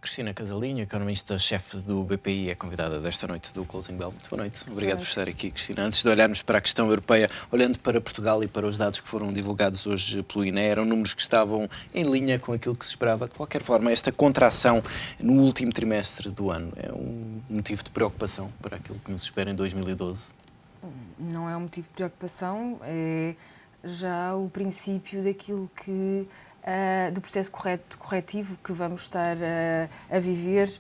Cristina Casalinho, economista-chefe do BPI, é convidada desta noite do Closing Bell. Muito boa noite. Obrigado por estar aqui, Cristina. Antes de olharmos para a questão europeia, olhando para Portugal e para os dados que foram divulgados hoje pelo INE, eram números que estavam em linha com aquilo que se esperava. De qualquer forma, esta contração no último trimestre do ano é um motivo de preocupação para aquilo que nos espera em 2012? Não é um motivo de preocupação, é já o princípio daquilo que do processo corretivo que vamos estar a viver,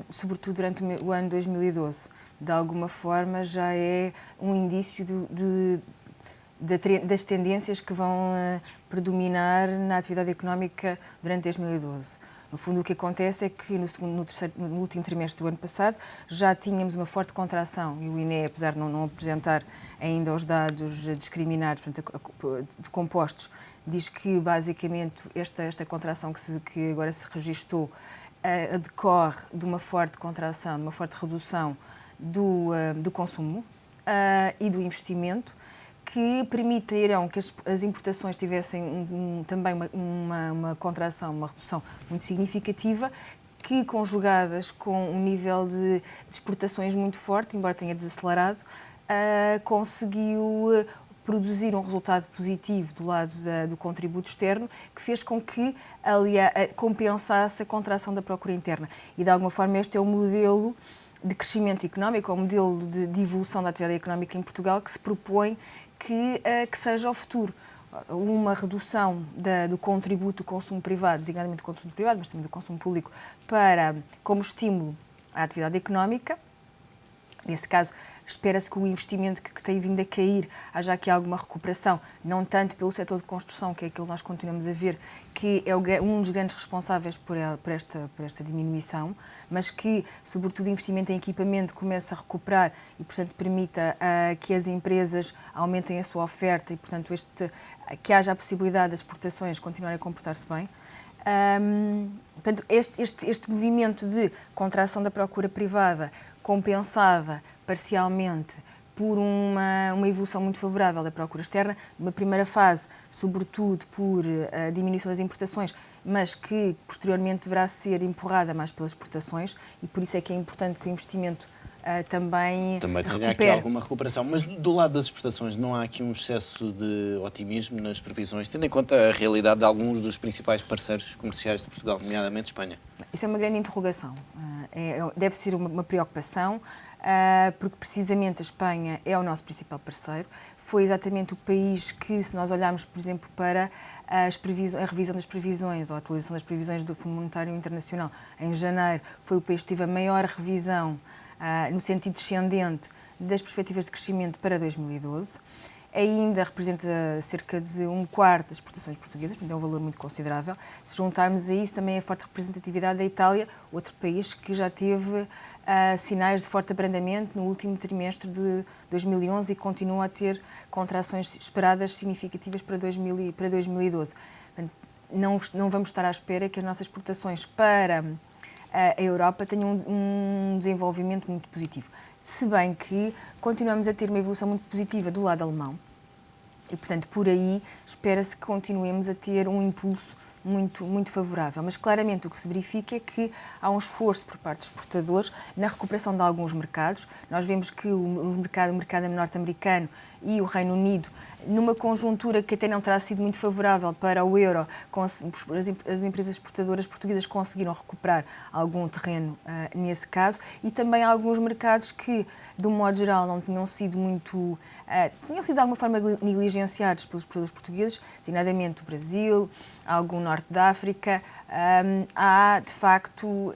sobretudo durante o ano 2012. De alguma forma já é um indício das tendências que vão predominar na atividade económica durante 2012. No fundo, o que acontece é que no último trimestre do ano passado já tínhamos uma forte contração e o INE, apesar de não apresentar ainda os dados discriminados, portanto, decompostos, diz que basicamente esta contração que agora se registou decorre de uma forte contração, de uma forte redução do consumo e do investimento, que permitiram que as importações tivessem também uma contração, uma redução muito significativa, que conjugadas com um nível de exportações muito forte, embora tenha desacelerado, conseguiu produzir um resultado positivo do lado do contributo externo, que fez com que compensasse a contração da procura interna. E, de alguma forma, este é o modelo de crescimento económico, é o modelo de evolução da atividade económica em Portugal que se propõe que seja o futuro. Uma redução do contributo do consumo privado, designadamente do consumo privado, mas também do consumo público, como estímulo à atividade económica. Nesse caso, espera-se que o investimento que tem vindo a cair, haja aqui alguma recuperação, não tanto pelo setor de construção, que é aquilo que nós continuamos a ver, que é um dos grandes responsáveis por esta diminuição, mas que, sobretudo, o investimento em equipamento começa a recuperar e, portanto, permita que as empresas aumentem a sua oferta e, portanto, que haja a possibilidade das exportações continuarem a comportar-se bem. Portanto, este movimento de contração da procura privada, compensada parcialmente por uma evolução muito favorável da procura externa, numa primeira fase, sobretudo por diminuição das importações, mas que posteriormente deverá ser empurrada mais pelas exportações, e por isso é que é importante que o investimento também tenha aqui alguma recuperação. Mas do lado das exportações não há aqui um excesso de otimismo nas previsões, tendo em conta a realidade de alguns dos principais parceiros comerciais de Portugal, nomeadamente Espanha? Isso é uma grande interrogação. Deve ser uma preocupação, porque precisamente a Espanha é o nosso principal parceiro. Foi exatamente o país que, se nós olharmos, por exemplo, para a revisão das previsões ou a atualização das previsões do Fundo Monetário Internacional em janeiro, foi o país que teve a maior revisão no sentido descendente das perspectivas de crescimento para 2012. Ainda representa cerca de um quarto das exportações portuguesas, portanto é um valor muito considerável. Se juntarmos a isso também a forte representatividade da Itália, outro país que já teve sinais de forte abrandamento no último trimestre de 2011 e continua a ter contrações esperadas significativas para 2012. Portanto, não vamos estar à espera que as nossas exportações para a Europa tenham um desenvolvimento muito positivo. Se bem que continuamos a ter uma evolução muito positiva do lado alemão e, portanto, por aí espera-se que continuemos a ter um impulso muito favorável. Mas, claramente, o que se verifica é que há um esforço por parte dos exportadores na recuperação de alguns mercados. Nós vemos que o mercado norte-americano e o Reino Unido, numa conjuntura que até não terá sido muito favorável para o euro, as empresas exportadoras portuguesas conseguiram recuperar algum terreno nesse caso, e também alguns mercados que, de um modo geral, não tinham sido tinham sido de alguma forma negligenciados pelos produtores portugueses, designadamente o Brasil, algum norte da África. Há, de facto,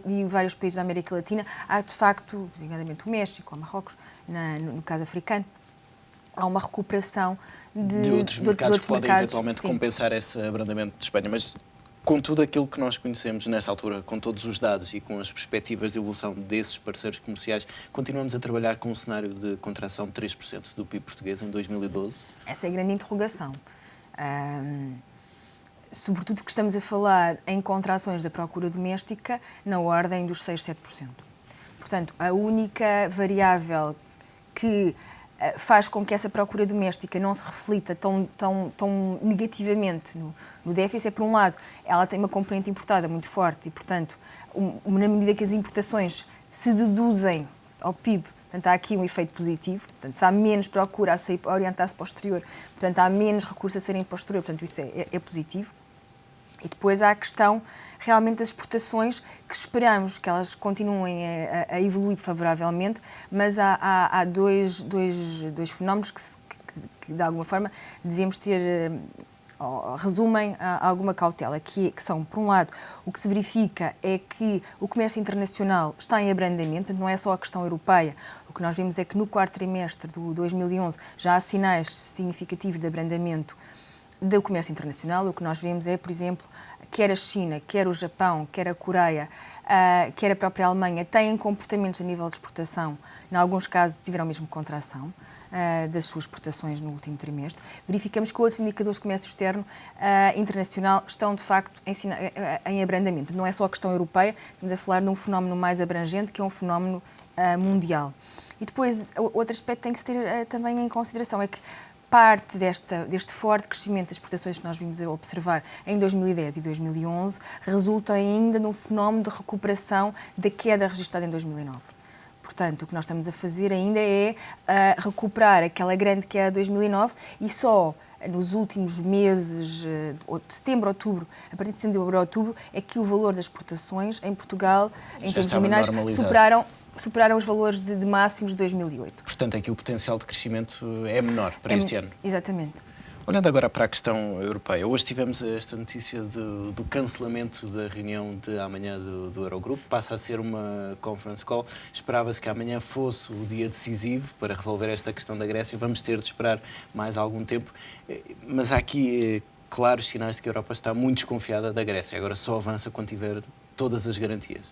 e vários países da América Latina, há, de facto, designadamente o México, o Marrocos, no caso africano, há uma recuperação de outros mercados que podem eventualmente compensar esse abrandamento de Espanha. Mas, com tudo aquilo que nós conhecemos nesta altura, com todos os dados e com as perspectivas de evolução desses parceiros comerciais, continuamos a trabalhar com um cenário de contração de 3% do PIB português em 2012? Essa é a grande interrogação. Sobretudo que estamos a falar em contrações da procura doméstica na ordem dos 6-7%. Portanto, a única variável que faz com que essa procura doméstica não se reflita tão negativamente no déficit. Por um lado, ela tem uma componente importada muito forte e, portanto, na medida que as importações se deduzem ao PIB, portanto, há aqui um efeito positivo. Portanto, se há menos procura a orientar-se para o exterior, portanto, há menos recursos a serem para o exterior, portanto, isso é positivo. E depois há a questão realmente das exportações, que esperamos que elas continuem a evoluir favoravelmente, mas há dois fenómenos que de alguma forma devemos ter, resumem alguma cautela, que são, por um lado, o que se verifica é que o comércio internacional está em abrandamento, não é só a questão europeia. O que nós vimos é que no quarto trimestre de 2011 já há sinais significativos de abrandamento do comércio internacional. O que nós vemos é, por exemplo, quer a China, quer o Japão, quer a Coreia, quer a própria Alemanha, têm comportamentos a nível de exportação, em alguns casos tiveram mesmo contração das suas exportações no último trimestre. Verificamos que outros indicadores de comércio externo internacional estão, de facto, em abrandamento. Não é só a questão europeia, estamos a falar de um fenómeno mais abrangente, que é um fenómeno mundial. E depois, outro aspecto que tem que se ter também em consideração é que parte deste forte crescimento das exportações que nós vimos a observar em 2010 e 2011 resulta ainda num fenómeno de recuperação da queda registrada em 2009. Portanto, o que nós estamos a fazer ainda é recuperar aquela grande queda de 2009 e só nos últimos meses, de setembro, outubro, a partir de setembro, outubro, é que o valor das exportações em Portugal, em termos nominais, superaram os valores de máximos de 2008. Portanto, aqui o potencial de crescimento é menor para este ano. Exatamente. Olhando agora para a questão europeia, hoje tivemos esta notícia do cancelamento da reunião de amanhã do Eurogrupo. Passa a ser uma conference call. Esperava-se que amanhã fosse o dia decisivo para resolver esta questão da Grécia. Vamos ter de esperar mais algum tempo. Mas há aqui claros sinais de que a Europa está muito desconfiada da Grécia. Agora só avança quando tiver todas as garantias.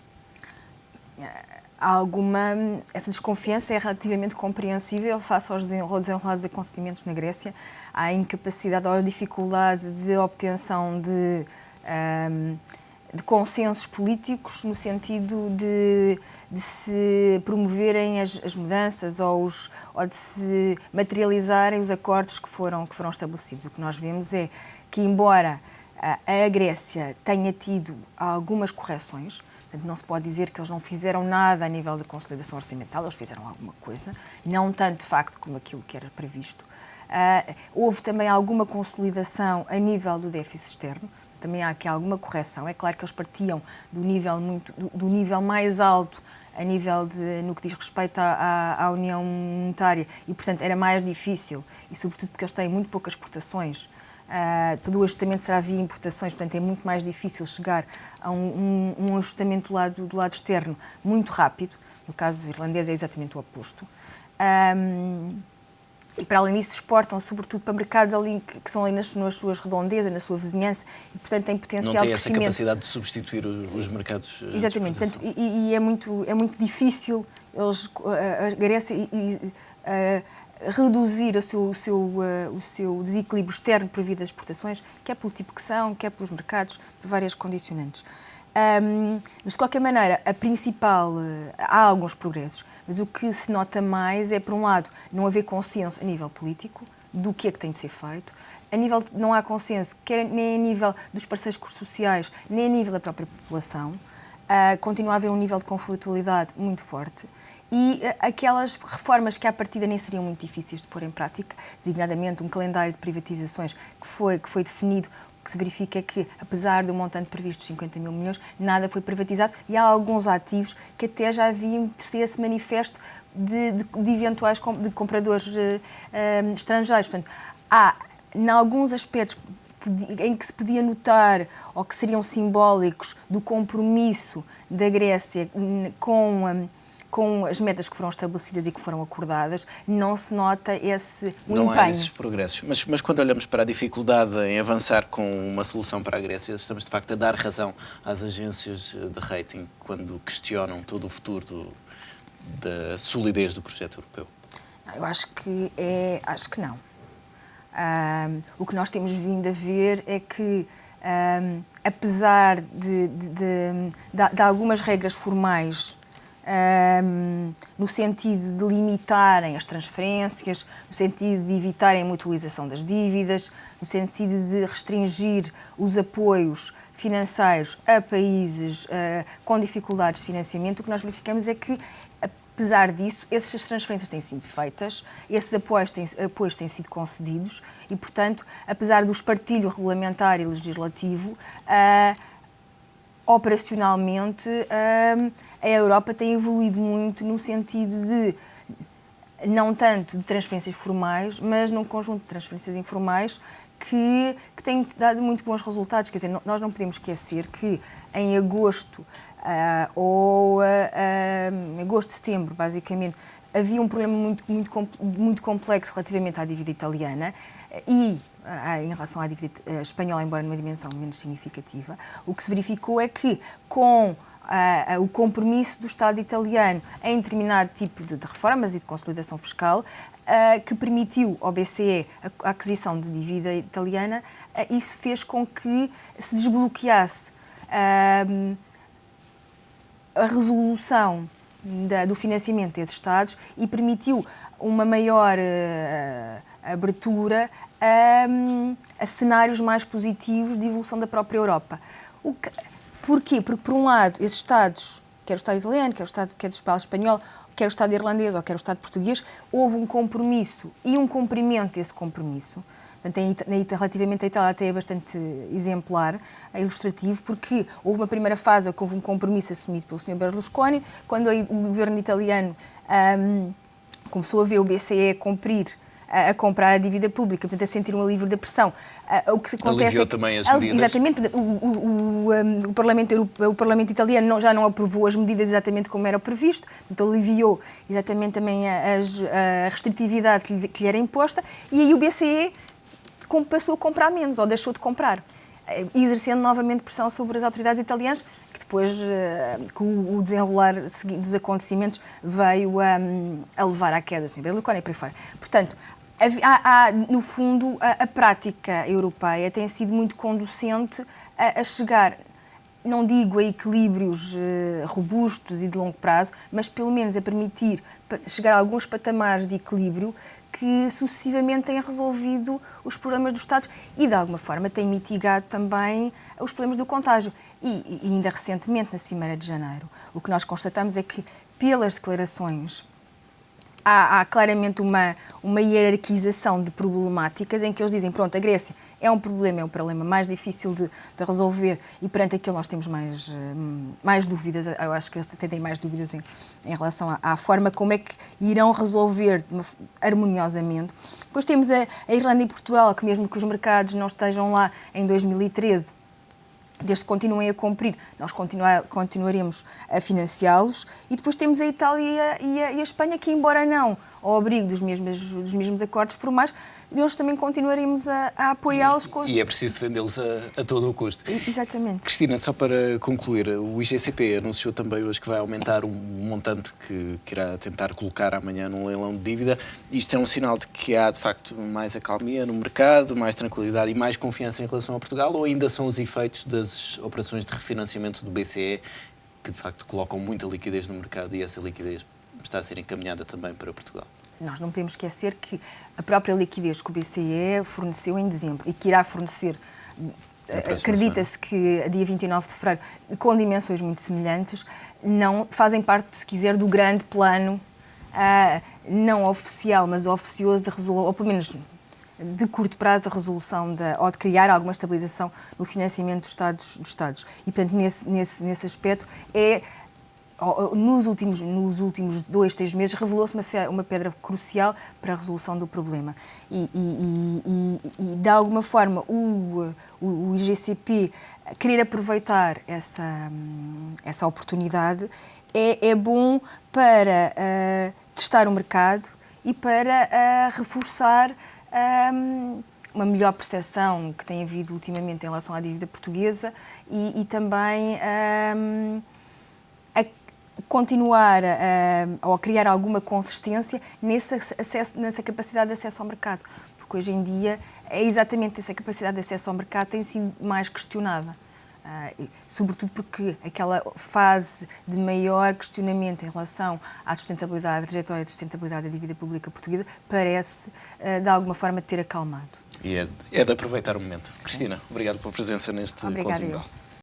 Essa desconfiança é relativamente compreensível face aos desenrolados acontecimentos na Grécia. Há a incapacidade ou a dificuldade de obtenção de consensos políticos no sentido de se promoverem as mudanças ou de se materializarem os acordos que foram estabelecidos. O que nós vemos é que, embora a Grécia tenha tido algumas correções, portanto, não se pode dizer que eles não fizeram nada a nível de consolidação orçamental, eles fizeram alguma coisa, não tanto de facto como aquilo que era previsto. Houve também alguma consolidação a nível do déficit externo, também há aqui alguma correção. É claro que eles partiam do nível mais alto a nível no que diz respeito à União Monetária e, portanto, era mais difícil, e sobretudo porque eles têm muito poucas exportações. Todo o ajustamento será via importações, portanto é muito mais difícil chegar a um ajustamento do lado externo muito rápido. No caso do irlandês é exatamente o oposto. E para além disso exportam sobretudo para mercados ali que são ali nas suas redondezas, na sua vizinhança, e portanto têm potencial de crescimento. Não tem essa capacidade de substituir os mercados. Exatamente, portanto, e é muito difícil a Grécia reduzir o seu desequilíbrio externo por via das exportações, quer pelo tipo que são, quer pelos mercados, por várias condicionantes. Mas, de qualquer maneira, há alguns progressos, mas o que se nota mais é, por um lado, não haver consenso a nível político do que é que tem de ser feito. Não há consenso nem a nível dos parceiros sociais, nem a nível da própria população. Continua a haver um nível de conflitualidade muito forte. E aquelas reformas que à partida nem seriam muito difíceis de pôr em prática, designadamente um calendário de privatizações que foi definido, o que se verifica é que, apesar do montante previsto de 50 mil milhões, nada foi privatizado e há alguns ativos que até já haviam de ser esse manifesto de eventuais compradores estrangeiros. Portanto, há, em alguns aspectos em que se podia notar ou que seriam simbólicos do compromisso da Grécia com as metas que foram estabelecidas e que foram acordadas, não se nota esse empenho. Não há esses progressos. Mas quando olhamos para a dificuldade em avançar com uma solução para a Grécia, estamos de facto a dar razão às agências de rating quando questionam todo o futuro da solidez do projeto europeu? Eu acho que não. O que nós temos vindo a ver é que, apesar de algumas regras formais no sentido de limitarem as transferências, no sentido de evitarem a mutualização das dívidas, no sentido de restringir os apoios financeiros a países com dificuldades de financiamento. O que nós verificamos é que, apesar disso, essas transferências têm sido feitas, esses apoios têm sido concedidos e, portanto, apesar do espartilho regulamentar e legislativo, operacionalmente, a Europa tem evoluído muito no sentido de, não tanto de transferências formais, mas num conjunto de transferências informais que têm dado muito bons resultados. Quer dizer, nós não podemos esquecer que em agosto agosto, setembro, basicamente, havia um problema muito complexo relativamente à dívida italiana e em relação à dívida espanhola, embora numa dimensão menos significativa. O que se verificou é que, com o compromisso do Estado italiano em determinado tipo de reformas e de consolidação fiscal, que permitiu ao BCE a aquisição de dívida italiana, isso fez com que se desbloqueasse a resolução do financiamento desses Estados e permitiu uma maior abertura a cenários mais positivos de evolução da própria Europa. Porquê? Porque, por um lado, esses Estados, quer o Estado italiano, quer o Estado espanhol, quer o Estado irlandês ou quer o Estado português, houve um compromisso e um cumprimento desse compromisso. Portanto, relativamente à Itália, até é bastante exemplar, ilustrativo, porque houve uma primeira fase que houve um compromisso assumido pelo Sr. Berlusconi, quando o governo italiano começou a ver o BCE a comprar a dívida pública, portanto, a sentir um alívio da pressão. O que acontece aliviou também as medidas. Exatamente. O Parlamento italiano já não aprovou as medidas exatamente como era previsto, então aliviou exatamente também a restritividade que lhe era imposta, e aí o BCE passou a comprar menos, ou deixou de comprar, exercendo novamente pressão sobre as autoridades italianas, que depois, com o desenrolar dos acontecimentos, veio a levar à queda do Sr. Berlusconi e por aí fora. Portanto, no fundo, a prática europeia tem sido muito conducente a chegar, não digo a equilíbrios robustos e de longo prazo, mas pelo menos a permitir chegar a alguns patamares de equilíbrio que sucessivamente têm resolvido os problemas dos Estados e, de alguma forma, têm mitigado também os problemas do contágio. E ainda recentemente, na Cimeira de Janeiro, o que nós constatamos é que, pelas declarações, há claramente uma hierarquização de problemáticas em que eles dizem, pronto, a Grécia é um problema mais difícil de resolver e perante aquilo nós temos mais dúvidas, eu acho que eles até têm mais dúvidas em relação à forma como é que irão resolver harmoniosamente. Depois temos a Irlanda e Portugal, que mesmo que os mercados não estejam lá em 2013, desde que continuem a cumprir, nós continuaremos a financiá-los. E depois temos a Itália e a Espanha, que, embora não ao abrigo dos mesmos acordos formais, nós também continuaremos a apoiá-los. E é preciso defendê-los a todo o custo. Exatamente. Cristina, só para concluir, o IGCP anunciou também hoje que vai aumentar um montante que irá tentar colocar amanhã num leilão de dívida. Isto é um sinal de que há, de facto, mais acalmia no mercado, mais tranquilidade e mais confiança em relação a Portugal, ou ainda são os efeitos das operações de refinanciamento do BCE que, de facto, colocam muita liquidez no mercado e essa liquidez está a ser encaminhada também para Portugal? Nós não podemos esquecer que a própria liquidez que o BCE forneceu em dezembro e que irá fornecer, acredita-se que a dia 29 de fevereiro, com dimensões muito semelhantes, não fazem parte, se quiser, do grande plano, não oficial, mas oficioso, ou pelo menos de curto prazo, de resolução ou de criar alguma estabilização no financiamento dos Estados. E, portanto, nesse aspecto, nos últimos 2-3 meses, revelou-se uma pedra crucial para a resolução do problema. E de alguma forma, o IGCP querer aproveitar essa oportunidade é bom para testar o mercado e para reforçar uma melhor percepção que tem havido ultimamente em relação à dívida portuguesa e também a continuar ou a criar alguma consistência nessa capacidade de acesso ao mercado. Porque hoje em dia é exatamente essa capacidade de acesso ao mercado que tem sido mais questionada. Sobretudo porque aquela fase de maior questionamento em relação à sustentabilidade, à trajetória de sustentabilidade da dívida pública portuguesa, parece, de alguma forma, ter acalmado. E é de aproveitar o momento. Sim. Cristina, obrigado pela presença neste Obrigada, Closing Bell.